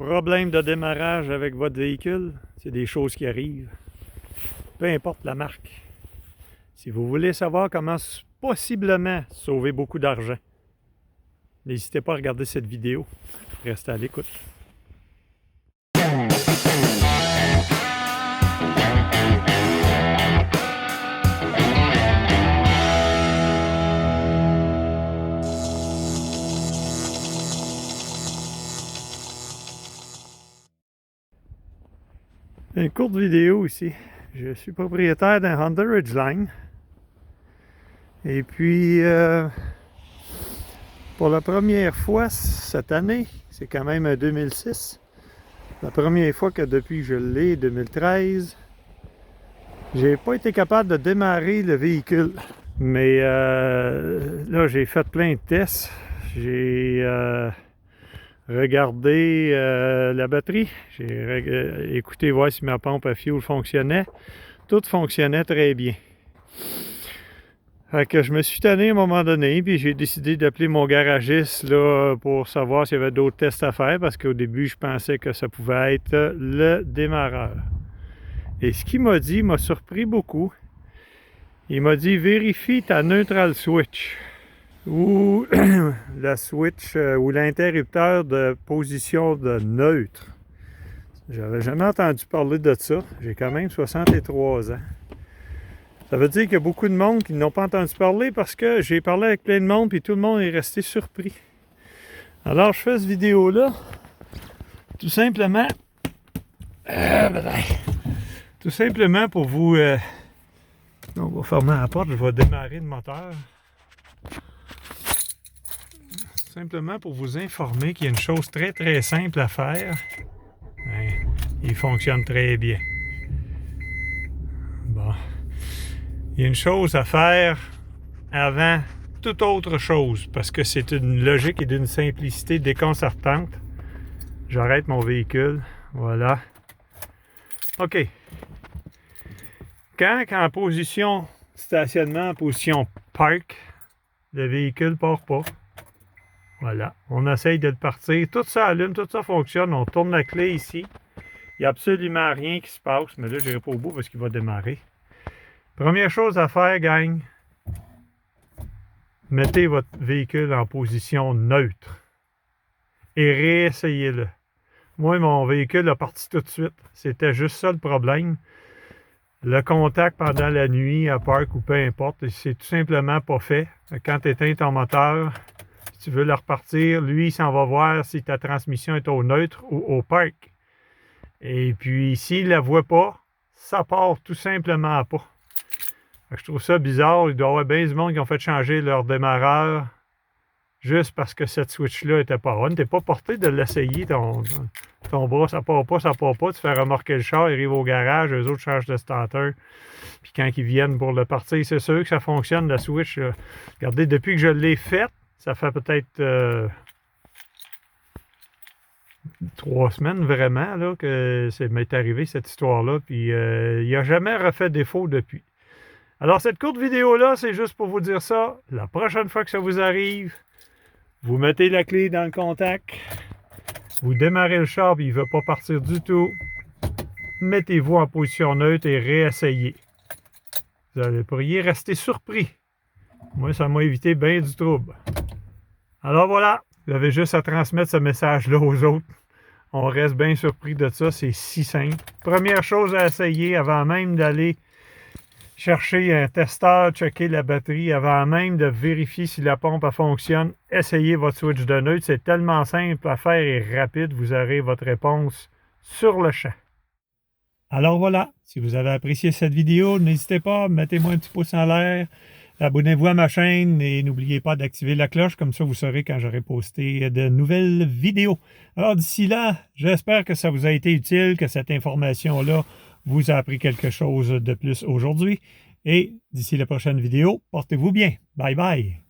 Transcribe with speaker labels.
Speaker 1: Problème de démarrage avec votre véhicule, c'est des choses qui arrivent. Peu importe la marque. Si vous voulez savoir comment possiblement sauver beaucoup d'argent, n'hésitez pas à regarder cette vidéo. Restez à l'écoute. Une courte vidéo ici. Je suis propriétaire d'un Honda Ridgeline. Et puis, pour la première fois cette année, c'est quand même un 2006, la première fois que depuis que je l'ai, 2013, j'ai pas été capable de démarrer le véhicule. Mais là, j'ai fait plein de tests. J'ai regardé la batterie. J'ai écouté voir si ma pompe à fioul fonctionnait. Tout fonctionnait très bien. Fait que je me suis tanné à un moment donné, puis j'ai décidé d'appeler mon garagiste là, pour savoir s'il y avait d'autres tests à faire, parce qu'au début, je pensais que ça pouvait être le démarreur. Et ce qu'il m'a dit m'a surpris beaucoup. Il m'a dit, vérifie ta neutral switch, ou la switch, ou l'interrupteur de position de neutre. J'avais jamais entendu parler de ça. J'ai quand même 63 ans. Ça veut dire qu'il y a beaucoup de monde qui n'ont pas entendu parler parce que j'ai parlé avec plein de monde et tout le monde est resté surpris. Alors, je fais cette vidéo-là tout simplement pour vous... on va fermer la porte, je vais démarrer le moteur. Simplement pour vous informer qu'il y a une chose très très simple à faire. Il fonctionne très bien. Bon. Il y a une chose à faire avant toute autre chose, parce que c'est une logique et d'une simplicité déconcertante. J'arrête mon véhicule. Voilà. OK. Quand en position stationnement, en position park, le véhicule ne part pas. Voilà. On essaye de le partir. Tout ça allume, tout ça fonctionne. On tourne la clé ici. Il n'y a absolument rien qui se passe. Mais là, je n'irai pas au bout parce qu'il va démarrer. Première chose à faire, gang, mettez votre véhicule en position neutre et réessayez-le. Moi, mon véhicule a parti tout de suite. C'était juste ça le problème. Le contact pendant la nuit à parc ou peu importe, c'est tout simplement pas fait. Quand tu éteins ton moteur, si tu veux le repartir, lui, il s'en va voir si ta transmission est au neutre ou au parc. Et puis, s'il ne la voit pas, ça part tout simplement pas. Je trouve ça bizarre. Il doit y avoir bien du monde qui ont fait changer leur démarreur juste parce que cette switch-là n'était pas on. Tu n'es pas porté de l'essayer, ton bras, ça part pas. Tu fais remorquer le char, il arrive au garage, eux autres changent de starter. Puis quand ils viennent pour le partir, c'est sûr que ça fonctionne, la switch. Regardez, depuis que je l'ai faite, ça fait peut-être 3 semaines vraiment là, que ça m'est arrivé cette histoire-là. Puis il n'a jamais refait défaut depuis. Alors, cette courte vidéo-là, c'est juste pour vous dire ça. La prochaine fois que ça vous arrive, vous mettez la clé dans le contact, vous démarrez le char et il ne veut pas partir du tout. Mettez-vous en position neutre et réessayez. Vous pourriez rester surpris. Moi, ça m'a évité bien du trouble. Alors voilà, vous avez juste à transmettre ce message-là aux autres. On reste bien surpris de ça, c'est si simple. Première chose à essayer avant même d'aller chercher un testeur, checker la batterie avant même de vérifier si la pompe fonctionne. Essayez votre switch de neutre. C'est tellement simple à faire et rapide. Vous aurez votre réponse sur le champ. Alors voilà, si vous avez apprécié cette vidéo, n'hésitez pas, mettez-moi un petit pouce en l'air. Abonnez-vous à ma chaîne et n'oubliez pas d'activer la cloche. Comme ça, vous saurez quand j'aurai posté de nouvelles vidéos. Alors d'ici là, j'espère que ça vous a été utile, que cette information-là vous a appris quelque chose de plus aujourd'hui. Et d'ici la prochaine vidéo, portez-vous bien. Bye bye!